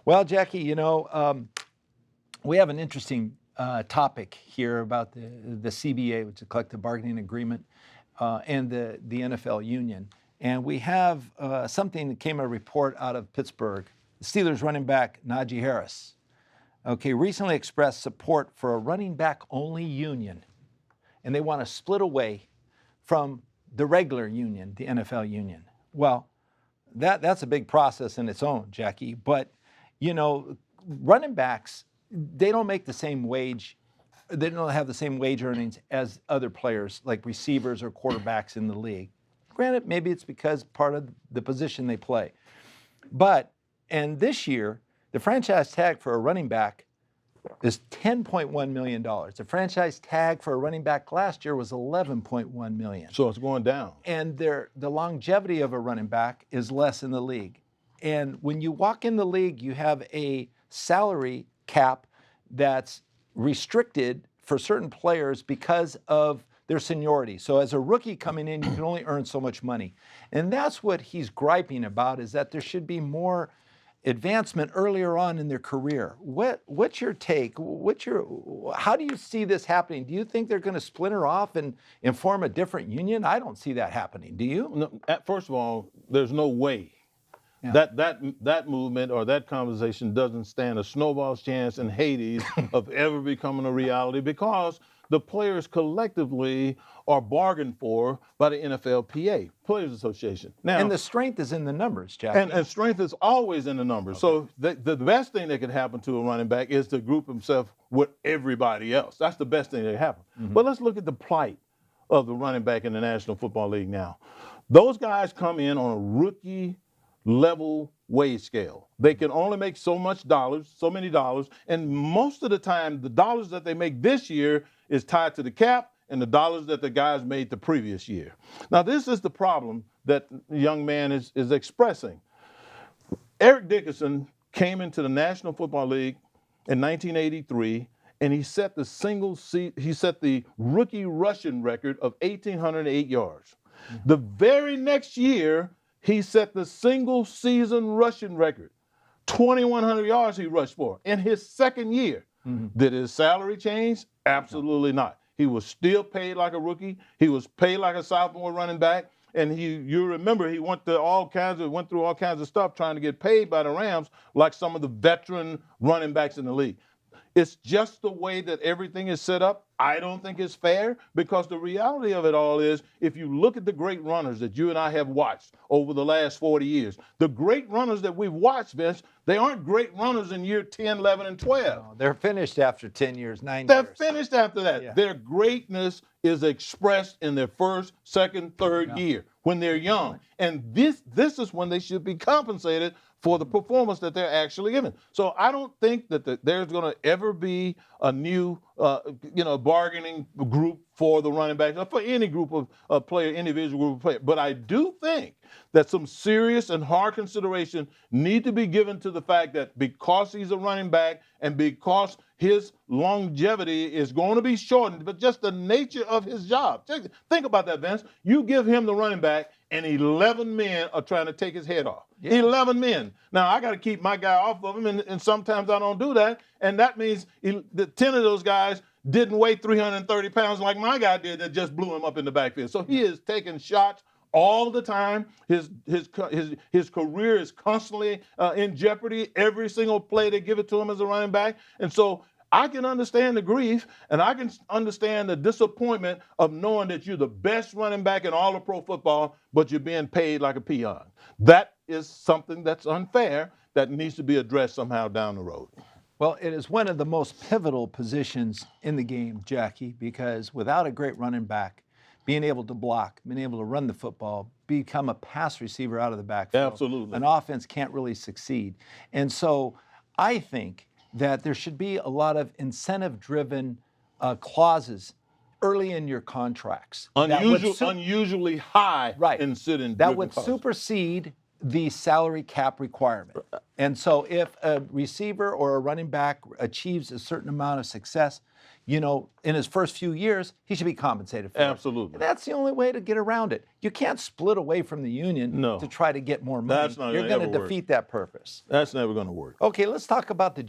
Well, Jackie, we have an interesting topic here about the CBA, which is a collective bargaining agreement, and the NFL union. And we have something that came a report out of Pittsburgh. The Steelers running back Najee Harris, recently expressed support for a running back only union, and they want to split away from the regular union, the NFL union. Well, that's a big process in its own, Jackie. But running backs, they don't make the same wage. They don't have the same wage earnings as other players like receivers or quarterbacks in the league. Granted, maybe it's because part of the position they play. And this year, the franchise tag for a running back is $10.1 million. The franchise tag for a running back last year was $11.1 million. So it's going down. And the longevity of a running back is less in the league. And when you walk in the league, you have a salary cap that's restricted for certain players because of their seniority. So as a rookie coming in, you can only earn so much money. And that's what he's griping about, is that there should be more advancement earlier on in their career. What's your take? How do you see this happening? Do you think they're going to splinter off and form a different union? I don't see that happening. Do you? No, first of all, there's no way. Yeah. That movement or that conversation doesn't stand a snowball's chance in Hades of ever becoming a reality, because the players collectively are bargained for by the NFLPA, Players Association. Now, and the strength is in the numbers, Jackie. And strength is always in the numbers. Okay. So the best thing that could happen to a running back is to group himself with everybody else. That's the best thing that can happen. Mm-hmm. But let's look at the plight of the running back in the National Football League now. Those guys come in on a rookie level wage scale. They can only make so many dollars, and most of the time, the dollars that they make this year is tied to the cap and the dollars that the guys made the previous year. Now, this is the problem that the young man is expressing. Eric Dickerson came into the National Football League in 1983, and he set the rookie rushing record of 1,808 yards. Mm-hmm. The very next year, he set the single season rushing record. 2,100 yards he rushed for in his second year. Mm-hmm. Did his salary change? Absolutely not. He was still paid like a rookie. He was paid like a sophomore running back. And you remember he went through all kinds of stuff trying to get paid by the Rams like some of the veteran running backs in the league. It's just the way that everything is set up. I don't think it's fair, because the reality of it all is, if you look at the great runners that you and I have watched over the last 40 years, the great runners that we've watched, Vince, they aren't great runners in year 10, 11, and 12. No, they're finished after 10 years, 9 years. They're finished after that. Yeah. Their greatness is expressed in their first, second, third year when they're young. And this is when they should be compensated for the performance that they're actually given. So I don't think that there's going to ever be a new, bargaining group for the running backs, or for any group of player, individual group of players. But I do think that some serious and hard consideration need to be given to the fact that because he's a running back and because his longevity is going to be shortened, but just the nature of his job. Think about that, Vince. You give him the running back, and 11 men are trying to take his head off. Yeah. 11 men. Now, I got to keep my guy off of him, and sometimes I don't do that. And that means the 10 of those guys didn't weigh 330 pounds like my guy did that just blew him up in the backfield. So he is taking shots all the time. His career is constantly in jeopardy every single play they give it to him as a running back. And so I can understand the grief, and I can understand the disappointment of knowing that you're the best running back in all of pro football, but you're being paid like a peon. That is something that's unfair that needs to be addressed somehow down the road. Well, it is one of the most pivotal positions in the game, Jackie, because without a great running back, being able to block, being able to run the football, become a pass receiver out of the backfield, absolutely, an offense can't really succeed. And so I think that there should be a lot of incentive-driven clauses early in your contracts. Unusually high incentive. That would supersede the salary cap requirement. And so if a receiver or a running back achieves a certain amount of success, you know, in his first few years, he should be compensated for it. Absolutely. And that's the only way to get around it. You can't split away from the union No. to try to get more money. That's not You're gonna going to ever work. defeat that purpose. That's never going to work. Okay, let's talk about the